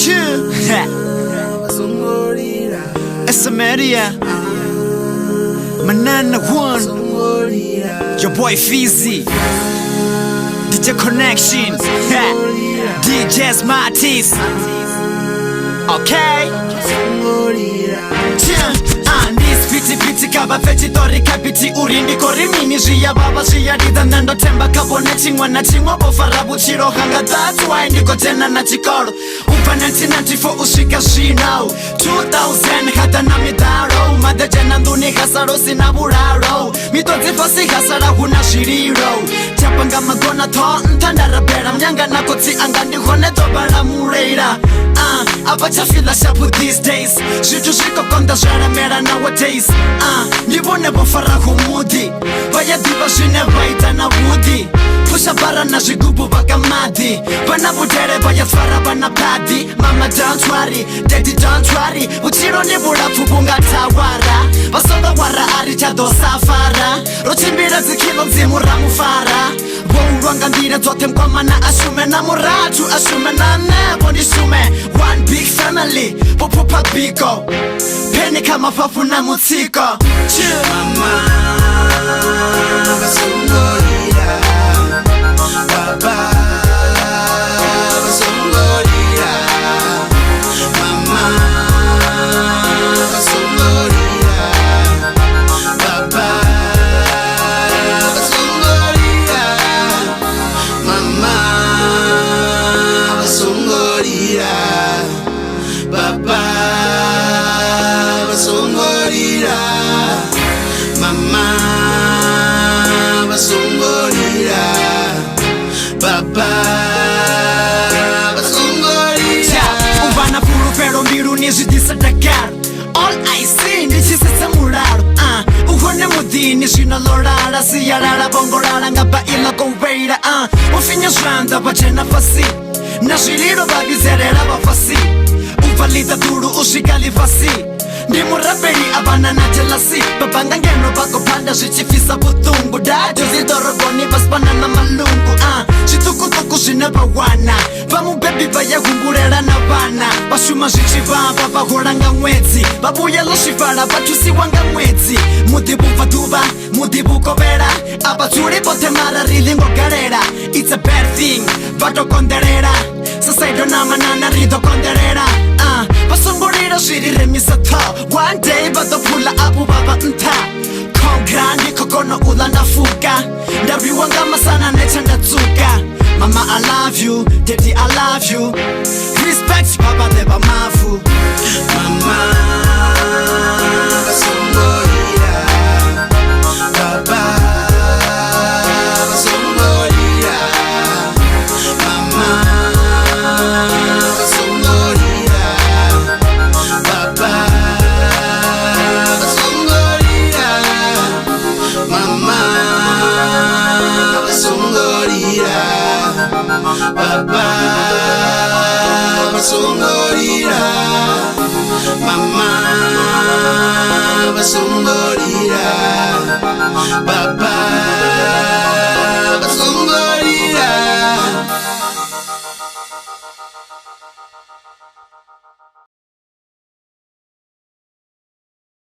Chill. It's a media. Manana One. Your boy Fizzy. DJ Connection. DJ Smarties. Okay. Piti kaba feti tori kapiti urindi kori mini Jia baba jia dida nando temba kabone chingwa na chingwa bofarabu chiro hanga. That's why niko tena na chikoro Upa 1994 ushika shinao 2000 hata na midaro Mada jena nduni hasaro sina buraro Mitozi fasi hasara huna shiriro Chapanga magona to ntandara bera Mnyanga na koti angandi hone dobara mureira Abacha fila shapu these days Shitu shiko konda shara mera nowadays Nibone bofara humudi Vaya diva shine vaita na wudi Pusha bara na jigubu baka madi Bana butere vaya fara bana padi Mama don't worry, daddy don't worry Uchiro ni bura fubunga tawara Basoda wara arichado safara Rochimbira zikilo mzimu ramufara Wanga ndire zote mkwama na ashume Na muratu ashume na nebo nishume One big family, popopa biko Peni kama papu na mutiko Mama basungorira Baba basungorira Mama basungorira Baba basungorira Mama basungorira Baba basungorira Mama basungorira Baba basungorira Uvana puru pero mbiru nijidisa Dakar All I see nijisisa muraro Uhone mudini shino lorara Siyarara bongorara ngaba ila koweira Ufinya shanda bachena fasi Nashiriro babizerera bafasi Uvalita duru ushikali fasi Ndimu raperi abana na jelasi Babanga ngeno bako panda shichifisa butungu Dajo zidorogoni baspana na malungu Shitukutuku shineba wana Bamu baby baya hungurera na bana Bashuma shichibaba bahoranga mwezi Babuya lo shifara bachusi wanga mwezi Mudibu faduba, mudibu kobera Abaturi bote mara rilingo garera It's a bad thing, bato konderera Sasaido na manana rido konderera Basungurira shirire misato One day bato pula abu baba nta Kongrani kokono ula nafuka Ndabiwanga masana necha ndatsuka Mama I love you, daddy I love you Respect baba neba mafu Mama basungorira Baba basungorira Mama basungorira Baba basungorira Mama basungorira Baba basungorira Mama basungorira Baba